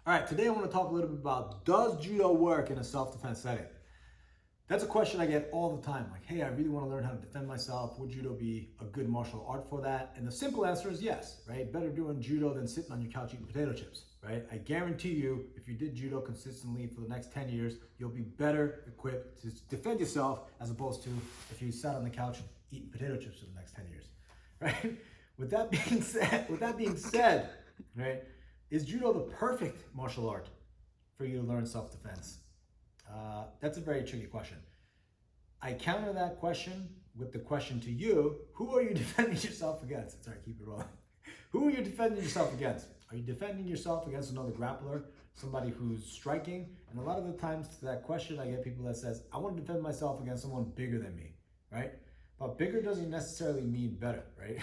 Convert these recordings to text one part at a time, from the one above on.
All right, today I want to talk a little bit about, does judo work in a self-defense setting? That's a question I get all the time. Like, hey, I really want to learn how to defend myself. Would judo be a good martial art for that? And the simple answer is yes, right? Better doing judo than sitting on your couch eating potato chips, right? I guarantee you, if you did judo consistently for the next 10 years, you'll be better equipped to defend yourself as opposed to if you sat on the couch eating potato chips for the next 10 years, right? With that being said, right? Is judo the perfect martial art for you to learn self-defense? That's a very tricky question. I counter that question with the question to you: who are you defending yourself against? Sorry, keep it rolling. Who are you defending yourself against? Are you defending yourself against another grappler, somebody who's striking? And a lot of the times to that question, I get people that says, I want to defend myself against someone bigger than me, right? But bigger doesn't necessarily mean better, right?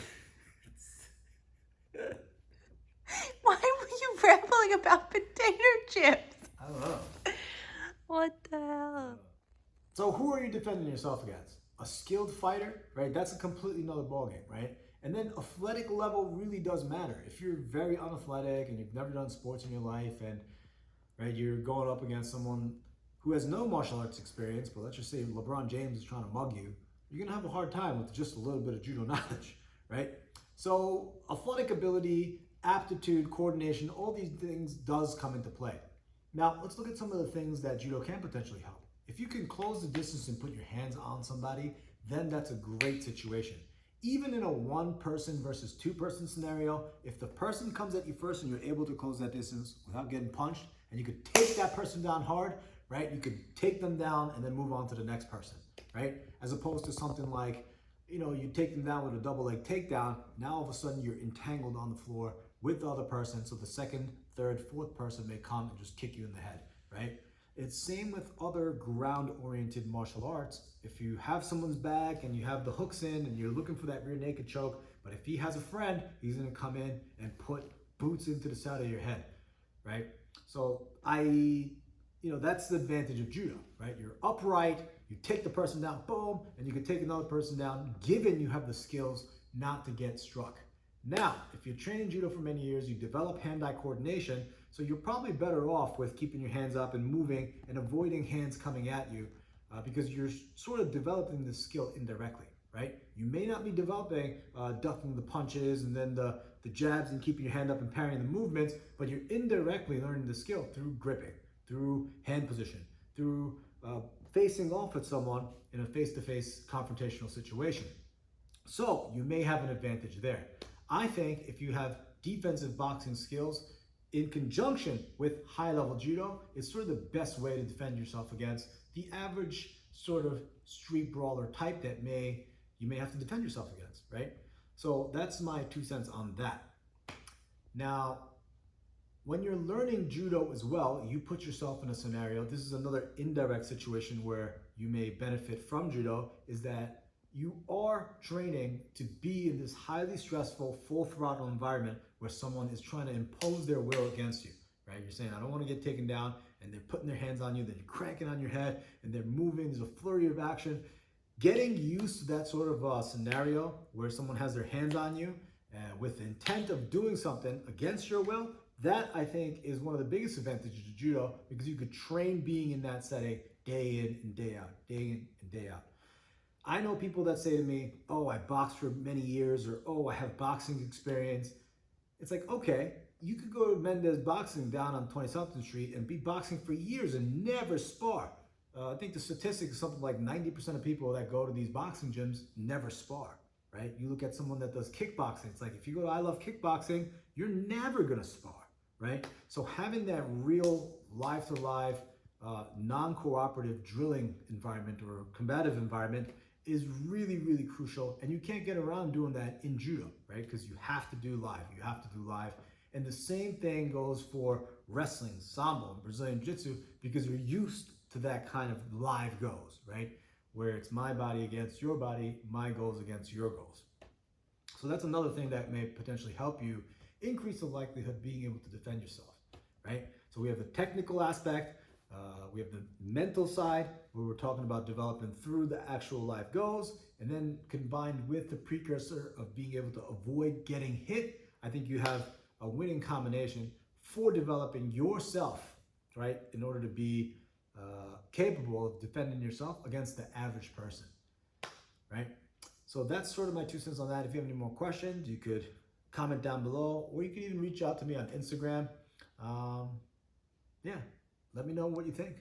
Why were you rambling about potato chips? I don't know. What the hell? So who are you defending yourself against? A skilled fighter, right? That's a completely another ballgame, right? And then athletic level really does matter. If you're very unathletic and you've never done sports in your life and right, you're going up against someone who has no martial arts experience, but let's just say LeBron James is trying to mug you, you're gonna have a hard time with just a little bit of judo knowledge, right? So athletic ability, aptitude, coordination, all these things does come into play. Now, let's look at some of the things that judo can potentially help. If you can close the distance and put your hands on somebody, then that's a great situation. Even in a one-person versus two-person scenario, if the person comes at you first and you're able to close that distance without getting punched, and you could take that person down hard, right? You could take them down and then move on to the next person, right? As opposed to something like, you take them down with a double leg takedown. Now all of a sudden you're entangled on the floor with the other person, so the second, third, fourth person may come and just kick you in the head, right? It's same with other ground-oriented martial arts. If you have someone's back and you have the hooks in and you're looking for that rear naked choke, but if he has a friend, he's gonna come in and put boots into the side of your head, right? So that's the advantage of judo, right? You're upright, you take the person down, boom, and you can take another person down, given you have the skills not to get struck. Now, if you're training judo for many years, you develop hand-eye coordination, so you're probably better off with keeping your hands up and moving and avoiding hands coming at you because you're sort of developing the skill indirectly, right? You may not be developing ducking the punches and then the jabs and keeping your hand up and parrying the movements, but you're indirectly learning the skill through gripping, through hand position, through facing off at someone in a face-to-face confrontational situation. So you may have an advantage there. I think if you have defensive boxing skills in conjunction with high-level judo, it's sort of the best way to defend yourself against the average sort of street brawler type that you may have to defend yourself against, right? So that's my 2 cents on that. Now, when you're learning judo as well, you put yourself in a scenario, this is another indirect situation where you may benefit from judo, is that you are training to be in this highly stressful, full throttle environment where someone is trying to impose their will against you, right? You're saying, I don't want to get taken down, and they're putting their hands on you, then you're cranking on your head, and they're moving, there's a flurry of action. Getting used to that sort of scenario where someone has their hands on you with the intent of doing something against your will, that I think is one of the biggest advantages of judo, because you could train being in that setting day in and day out, day in and day out. I know people that say to me, oh, I boxed for many years, or oh, I have boxing experience. It's like, okay, you could go to Mendez Boxing down on 20-something Street and be boxing for years and never spar. I think the statistic is something like 90% of people that go to these boxing gyms never spar, right? You look at someone that does kickboxing, it's like if you go to I Love Kickboxing, you're never gonna spar, right? So having that real live-to-live, non-cooperative drilling environment or combative environment is really, really crucial, and you can't get around doing that in judo, right? Because you have to do live, And the same thing goes for wrestling, sambo, and Brazilian Jiu-Jitsu, because you're used to that kind of live goes, right? Where it's my body against your body, my goals against your goals. So that's another thing that may potentially help you increase the likelihood of being able to defend yourself, right? So we have the technical aspect, we have the mental side, where we're talking about developing through the actual live goes, and then combined with the precursor of being able to avoid getting hit, I think you have a winning combination for developing yourself, right, in order to be capable of defending yourself against the average person, right? So that's sort of my 2 cents on that. If you have any more questions, you could comment down below, or you can even reach out to me on Instagram. Yeah, let me know what you think.